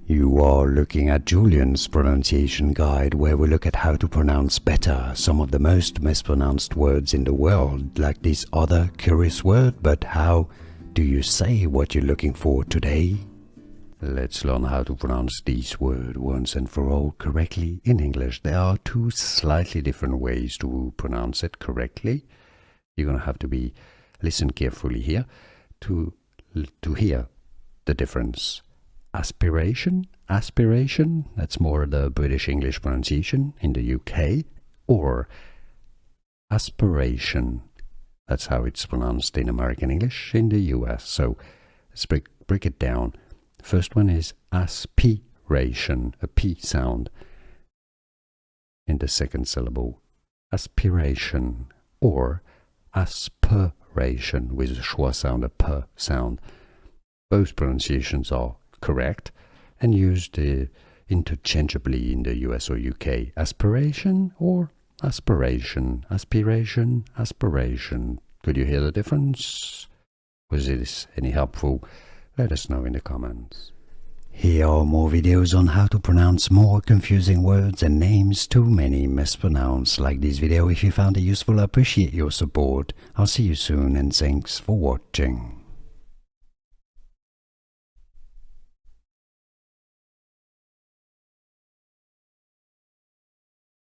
You are looking at Julian's pronunciation guide, where we look at how to pronounce better some of the most mispronounced words in the world, like this other curious word. But how do you say what you're looking for today? Let's learn how to pronounce this word once and for all correctly in English. There are two slightly different ways to pronounce it correctly. You're going to have to listen carefully here to hear the difference. Aspiration, that's more the British English pronunciation in the UK, or aspiration, that's how it's pronounced in American English in the US. So let's break it down. First one is aspiration, a P sound in the second syllable. Aspiration, or aspiration with a schwa sound, a P sound. Both pronunciations are correct and used interchangeably in the US or UK. Aspiration or aspiration, aspiration, aspiration. Could you hear the difference? Was it any helpful? Let us know in the comments. Here are more videos on how to pronounce more confusing words and names too many mispronounced. Like this video if you found it useful. I appreciate your support. I'll see you soon and thanks for watching.